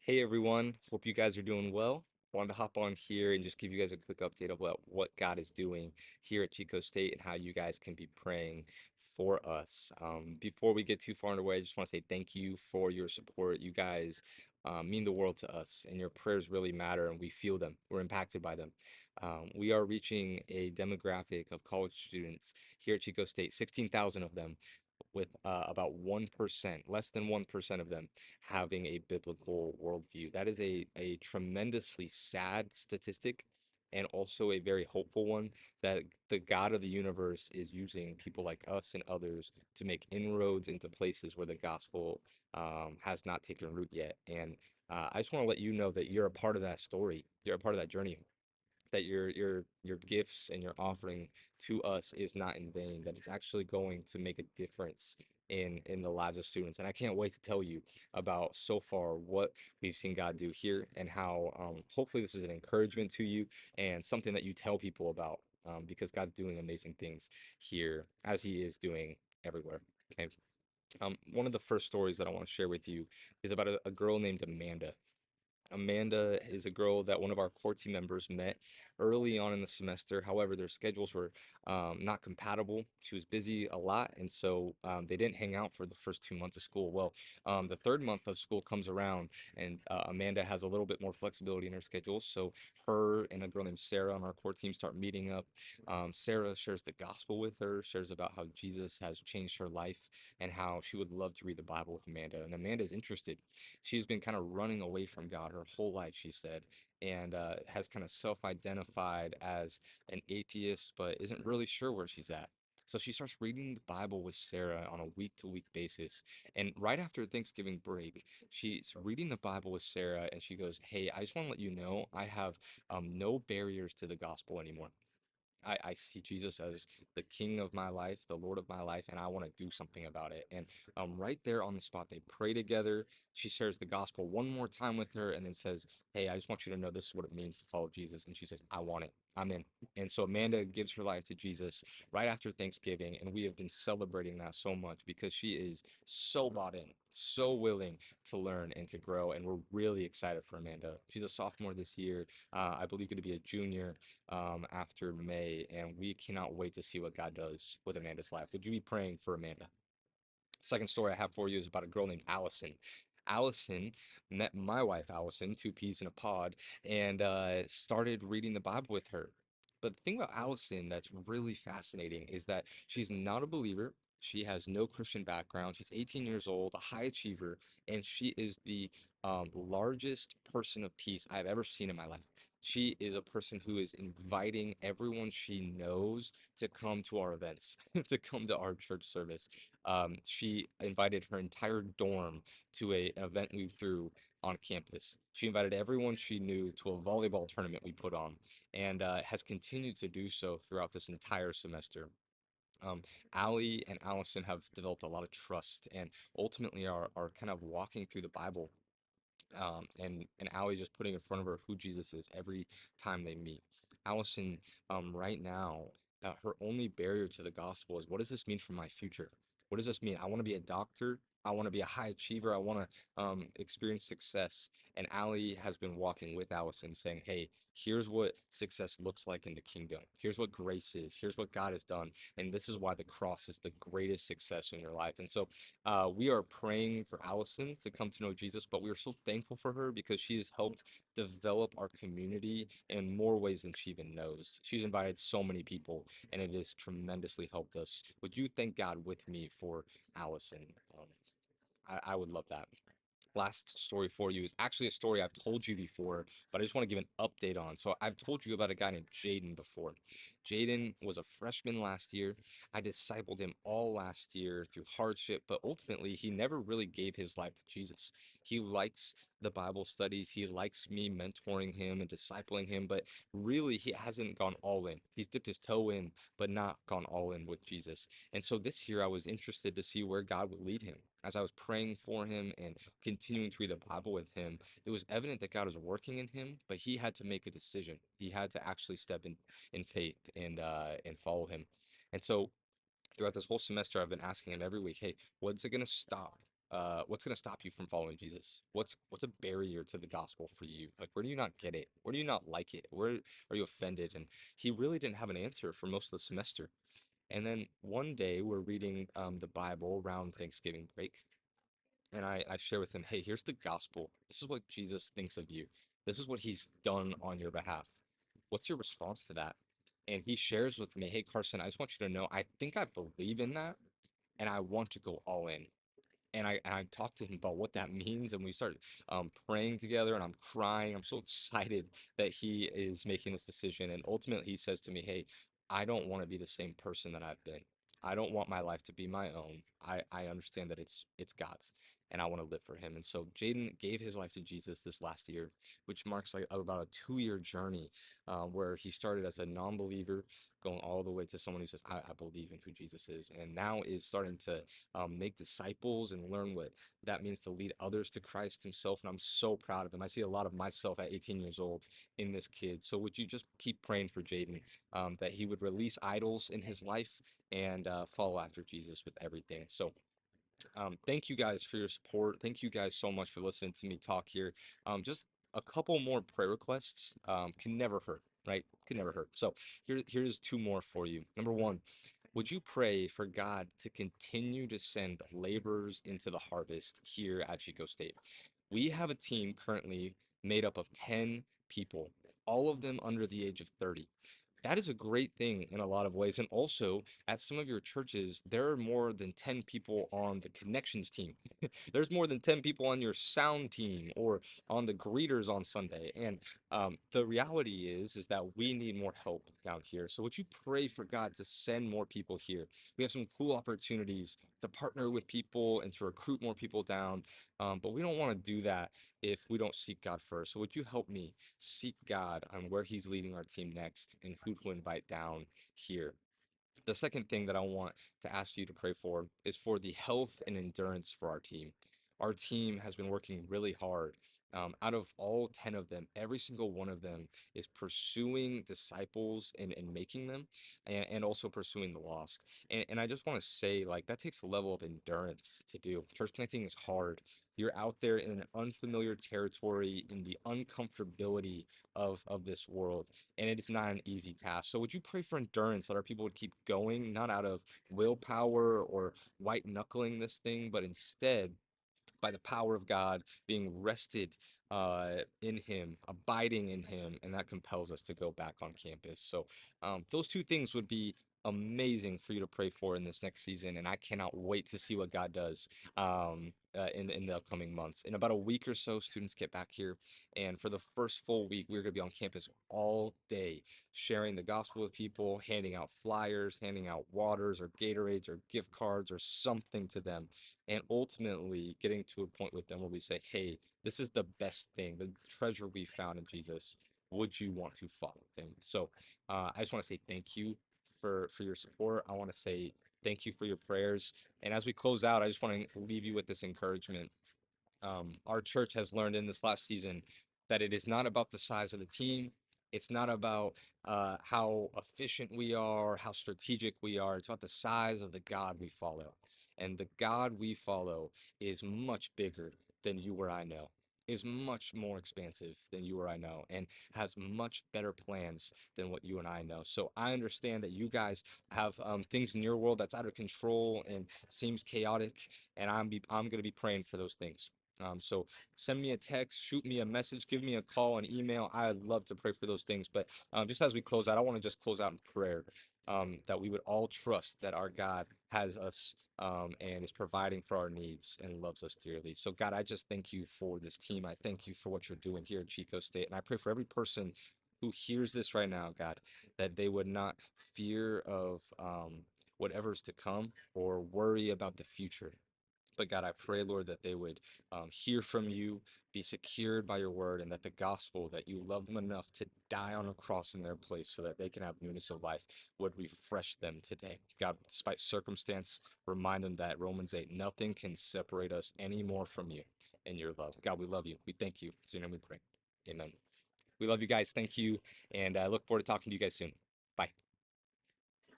Hey everyone, hope you guys are doing well. Wanted to hop on here and just give you guys a quick update about what God is doing here at Chico State and how you guys can be praying for us. Before we get too far underway, I just want to say thank you for your support. You guys mean the world to us, and your prayers really matter, and we feel them. We're impacted by them. We are reaching a demographic of college students here at Chico State, 16,000 of them, with about 1%, less than 1% of them having a biblical worldview. That is a tremendously sad statistic and also a very hopeful one that the God of the universe is using people like us and others to make inroads into places where the gospel has not taken root yet. And I just want to let you know that you're a part of that story. You're a part of that journey, that your gifts and your offering to us is not in vain, that it's actually going to make a difference in the lives of students. And I can't wait to tell you about so far what we've seen God do here and how hopefully this is an encouragement to you and something that you tell people about, because God's doing amazing things here as he is doing everywhere. Okay. One of the first stories that I want to share with you is about a girl named Amanda. Amanda is a girl that one of our core team members met early on in the semester. However, their schedules were not compatible. She was busy a lot, and so they didn't hang out for the first 2 months of school. Well, the third month of school comes around, and Amanda has a little bit more flexibility in her schedule. So her and a girl named Sarah on our core team start meeting up. Sarah shares the gospel with her, shares about how Jesus has changed her life, and how she would love to read the Bible with Amanda. And Amanda is interested. She's been kind of running away from God her whole life, she said, and has kind of self-identified as an atheist, but isn't really sure where she's at. So she starts reading the Bible with Sarah on a week-to-week basis. And right after Thanksgiving break, she's reading the Bible with Sarah, and she goes, "Hey, I just want to let you know I have no barriers to the gospel anymore. I see Jesus as the king of my life, the Lord of my life, and I want to do something about it." And right there on the spot, they pray together. She shares the gospel one more time with her and then says, "Hey, I just want you to know this is what it means to follow Jesus." And she says, "I want it. I'm in." And so Amanda gives her life to Jesus right after Thanksgiving. And we have been celebrating that so much because she is so bought in, so willing to learn and to grow. And we're really excited for Amanda. She's a sophomore this year. I believe going to be a junior after May, and we cannot wait to see what God does with Amanda's life. Would you be praying for Amanda? Second story I have for you is about a girl named Allison. Allison met my wife, Allison, two peas in a pod, and started reading the Bible with her. But the thing about Allison that's really fascinating is that she's not a believer. She has no Christian background. She's 18 years old, a high achiever, and she is the largest person of peace I've ever seen in my life. She is a person who is inviting everyone she knows to come to our events, to come to our church service. She invited her entire dorm to an event we threw on campus. She invited everyone she knew to a volleyball tournament we put on, and has continued to do so throughout this entire semester. Um, Allie and Allison have developed a lot of trust and ultimately are kind of walking through the Bible, and Allie just putting in front of her who Jesus is every time they meet. Allison, right now, her only barrier to the gospel is, what does this mean for my future? What does this mean? I want to be a doctor. I want to be a high achiever. I want to experience success. And Allie has been walking with Allison saying, "Hey, here's what success looks like in the kingdom. Here's what grace is. Here's what God has done. And this is why the cross is the greatest success in your life." And so we are praying for Allison to come to know Jesus, but we are so thankful for her because she has helped develop our community in more ways than she even knows. She's invited so many people, and it has tremendously helped us. Would you thank God with me for Allison? I would love that. Last story for you is actually a story I've told you before, but I just want to give an update on. So I've told you about a guy named Jaden before. Jaden was a freshman last year. I discipled him all last year through hardship, but ultimately he never really gave his life to Jesus. He likes the Bible studies. He likes me mentoring him and discipling him, but really he hasn't gone all in. He's dipped his toe in, but not gone all in with Jesus. And so this year I was interested to see where God would lead him. As I was praying for him and continuing to read the Bible with him, it was evident that God was working in him, but he had to make a decision. He had to actually step in faith and follow him. And so throughout this whole semester, I've been asking him every week, "Hey, when's it gonna stop? what's going to stop you from following Jesus? What's a barrier to the gospel for you? Like, where do you not get it? Where do you not like it? Where are you offended? And he really didn't have an answer for most of the semester. And then one day we're reading the Bible around Thanksgiving break, and I share with him, hey, here's the gospel. This is what Jesus thinks of you. This is what he's done on your behalf. What's your response to that? And he shares with me, hey, Carson, I just want you to know, I think I believe in that, and I want to go all in. And I talked to him about what that means, and we started praying together, and I'm crying. I'm so excited that he is making this decision. And ultimately, he says to me, "Hey, I don't want to be the same person that I've been. I don't want my life to be my own. I understand that it's God's, and I want to live for Him." And so Jaden gave his life to Jesus this last year, which marks like about a 2 year journey, where he started as a non-believer, going all the way to someone who says, I believe in who Jesus is, and now is starting to make disciples and learn what that means to lead others to Christ himself. And I'm so proud of him. I see a lot of myself at 18 years old in this kid. So would you just keep praying for Jaden, that he would release idols in his life and follow after Jesus with everything. So thank you guys for your support. Thank you guys so much for listening to me talk here. Just a couple more prayer requests can never hurt, right? Can never hurt. So here's two more for you. Number one, would you pray for God to continue to send laborers into the harvest here at Chico State? We have a team currently made up of 10 people, all of them under the age of 30. That is a great thing in a lot of ways. And also, at some of your churches, there are more than 10 people on the connections team. There's more than 10 people on your sound team or on the greeters on Sunday. And the reality is that we need more help down here. So would you pray for God to send more people here? We have some cool opportunities to partner with people and to recruit more people down. But we don't want to do that if we don't seek God first. So would you help me seek God on where He's leading our team next and who to invite down here? The second thing that I want to ask you to pray for is for the health and endurance for our team. Our team has been working really hard. Out of all 10 of them, every single one of them is pursuing disciples and making them, and also pursuing the lost. And I just want to say, like, that takes a level of endurance to do. Church planting is hard. You're out there in an unfamiliar territory, in the uncomfortability of this world, and it is not an easy task. So would you pray for endurance that our people would keep going, not out of willpower or white knuckling this thing, but instead by the power of God, being rested in Him, abiding in Him, and that compels us to go back on campus. So those two things would be amazing for you to pray for in this next season, and I cannot wait to see what God does in the upcoming months. In about a week or so, students get back here, and for the first full week, we're going to be on campus all day, sharing the gospel with people, handing out flyers, handing out waters or Gatorades or gift cards or something to them, and ultimately getting to a point with them where we say, hey, this is the best thing, the treasure we found in Jesus. Would you want to follow him? So I just want to say thank you for your support. I want to say thank you for your prayers. And as we close out, I just want to leave you with this encouragement. Our church has learned in this last season that it is not about the size of the team. It's not about how efficient we are, how strategic we are. It's about the size of the God we follow. And the God we follow is much bigger than you or I know, is much more expansive than you or I know, and has much better plans than what you and I know. So I understand that you guys have things in your world that's out of control and seems chaotic, and I'm gonna be praying for those things. So send me a text, shoot me a message, give me a call, an email. I'd love to pray for those things. But just as we close out, I want to just close out in prayer, that we would all trust that our God has us, and is providing for our needs and loves us dearly. So, God, I just thank you for this team. I thank you for what you're doing here at Chico State. And I pray for every person who hears this right now, God, that they would not fear of whatever's to come or worry about the future. But God, I pray, Lord, that they would hear from you, be secured by your word, and that the gospel, that you love them enough to die on a cross in their place so that they can have newness of life, would refresh them today. God, despite circumstance, remind them that Romans 8, nothing can separate us anymore from you and your love. God, we love you. We thank you. In your name we pray. Amen. We love you guys. Thank you. And I look forward to talking to you guys soon. Bye.